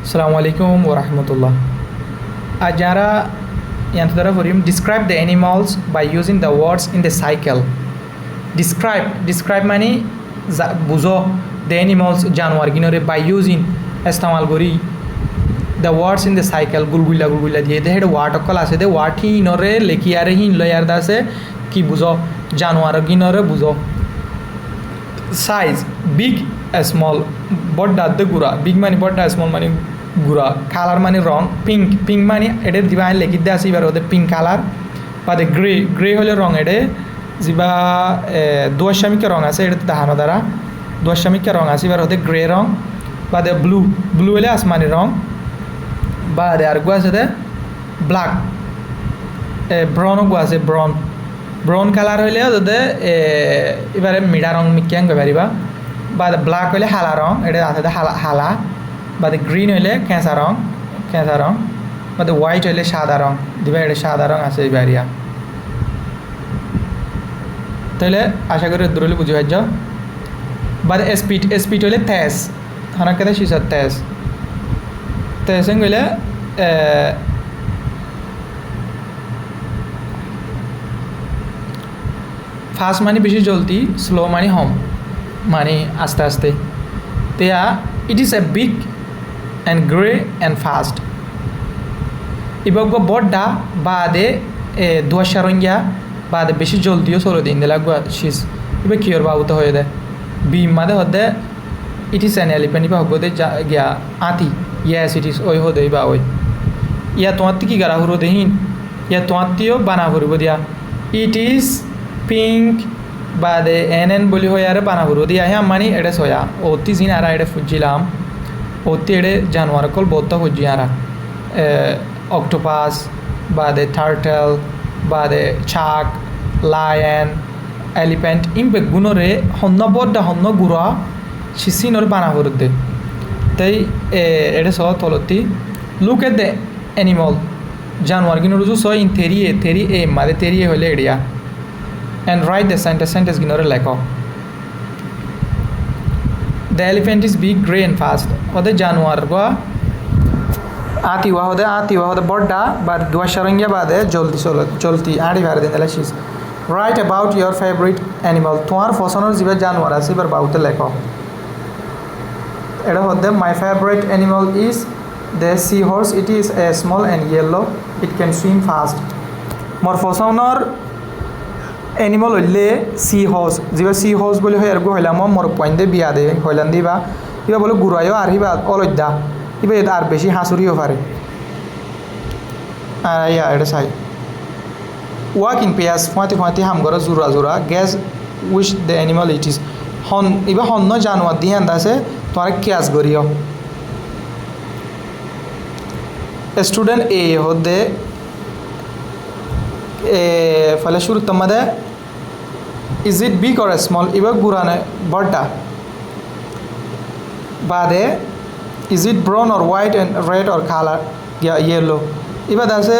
Assalamu alaikum wa rahmatullah. Ajara yantara for him describe the animals by using the words in the cycle. Describe mani buzo the animals janwar ginore by using istamal gori the words in the cycle gulgulla diye the head word okal ase the word hi inore leki are hin loyar da ase ki buzo janwar ginore buzo. Size big small bodda the gura big mani bodda small mani gura color mani wrong pink mani ede divan leki de ase ibar ode pink color বা the gray হলে রং এডে যা দোয়াশামিকা রং আছে এটা দেখানো দ্বারা দোয়াশামিকা রং আছে এবার হতে গ্রে রং বা দে ব্লু হলে আসমানি রং বা দে আর গো আছে দে ব্ল্যাক ব্রাউন গো আছে ব্রাউন কালার হইলে ওদের এবারে মিডা রং মিক্যাং পারিবা বা ব্ল্যাক হইলে হালা রং এটা আছে হালা বা গ্রিন হইলে কেঁচা রং বা হোয়াইট হইলে সাদা রং দিবা এটা সাদা রং আছে এবারিয়া তাহলে আশা করি দূরলে বুঝে পাইছ বা স্পিড হইলে তেজ হানা কেটে শিশার তেজ হইলে ফাস্ট মানে বেশি জলদি স্লো মানে হম মানে আস্তে আস্তে তেয়া it is a big and grey and fast ইবাগ বড্ডা বাদে দুয়াশারঙ্গিয়া বাদে বেশি জলদিও চলো দিন দিলা শিস ইবা কিয়র বাবুতে হয়ে দেয় বি মাদে হদে ইট ইজ অ্যান এলিফেন্ট ইবা হগদে গিয়া আতি ইয়েস ইট ইজ ওই হদে ইবা ওই ইয়া তোমার কি গারা হুরো দেহিন ইয়া তোমার বানা ফুরিব দিয়া ইট ইজ পিঙ্ক বাদে এন বলি হয়ে আরে বানা ফুরো দিয়া হ্যাঁ মানি এডে সোয়া অতি জিন আরা এডে ফুজিলাম অতি এডে জানোয়ার কল বহুত ফুজি আরা অক্টোপাস বাদে টার্টল বাদে শাক লায়ন এলিফেন্ট ইমবে গুণরে হন্ন বড্ডা হন্ন গুড়া সিসিনর বানা ফুরুদে তাই এডে সহ তলতি লুক এট দ্য অ্যানিমাল জানোয়ার গিনোর সো ইন থেরি এ মাদে থেরিয়ে হলে এডিয়া and write the sentence ginore lekho. The elephant is big, grey and fast. Ode januar go ati wa hode bodda but duasharangya bade jolti adi bhar din elashis. Write about your favorite animal. Tomar fosonor jibe januar ase bar baute lekho. Eta hode my favorite animal is the seahorse. It is a small and yellow. It can swim fast. Mor fosonor animal হইলে C horse বলে হয় আর গো হইলাম মোর point দিয়ে বিয়া দে হইলাম দিবা ইবা বলে গুড়াইও আর হিবা অলদ্দা ইবা আর বেশি হাসুরিও পারে আর ইয়া এটা চাই ওয়াক ইন পেয়াস ফাঁতি হাম করে জোড়া gas which the animal it is হন ইবা হন্ন জানোয়ার দিয়ে আন্দাছে তোমার ক্যাচ করিও স্টুডেন্ট এ হদে ফলে শুরু তোমাদের is it big or small এবার গুরানে বড়টা বাদে is it brown or white and red or colour yellow এবার আছে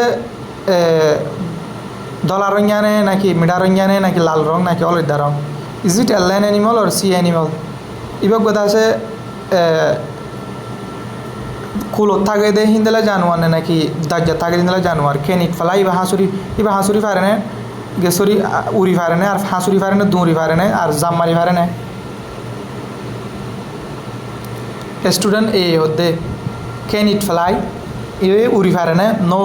দলা রঙানে নাকি মিডা রঙানে নাকি লাল রং নাকি অলদা রং is it a land animal or sea animal এবার কথা আছে কুলো থাকে দে হিন্দেলা জানোয়ার নে নাকি দাজ্জা থাকে হিন্দেলা জানোয়ার খেনিট ফেলা ইবা হাঁসুরি ফারে নে গেসরি উড়ি ফারে নে আর হাঁসুরি ফারে নে দুঁড়ি ফারে নে আর জাম্মারি ফারে নে স্টুডেন্ট এ হদে খেনিট ফেলাই এ উড়ি ফারে নে নো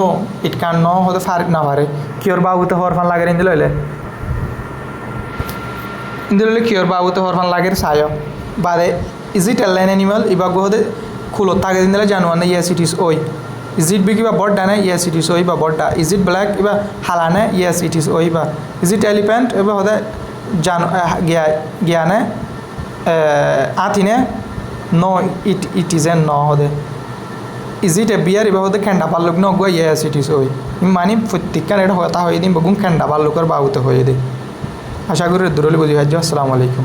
ইট কান নো হতে ফারে না ফারে কিয়র বাবুতে হর ফান লাগে ইন্দিল হইলে কিয়র বাবুতে হর ফান লাগে সায় বাদে is it a land animal ইবা গো হদে খুলো তাকে দিন দিলে জানোয়ার না ইয়েস ইট ইজ ওই ইজ ইট বিগ ইবা বড্ডা না ইয়েস ইট ইজ ওই বা বড্ডা ইজ ইট ব্ল্যাক ইবা হালা না ইয়েস ইট ইজ ওই বা ইজ ইট এলিফেন্ট এবার হতে জ্ঞানে আতিনে নো ইট ইজ এন ন হদে ইজ ইট এ বিয়ার এবার হতে খেন্ডা পাল্লুক ন গো ইয়েস ইট ইজ ওই মানে প্রত্যেককার এটা হতা হয়ে দিন বগুন খেন্ডা পাল্লুকর বাবুতে হয়ে দে আশা করি দূরলে বুঝি ভাজ্য আসসালামু আলাইকুম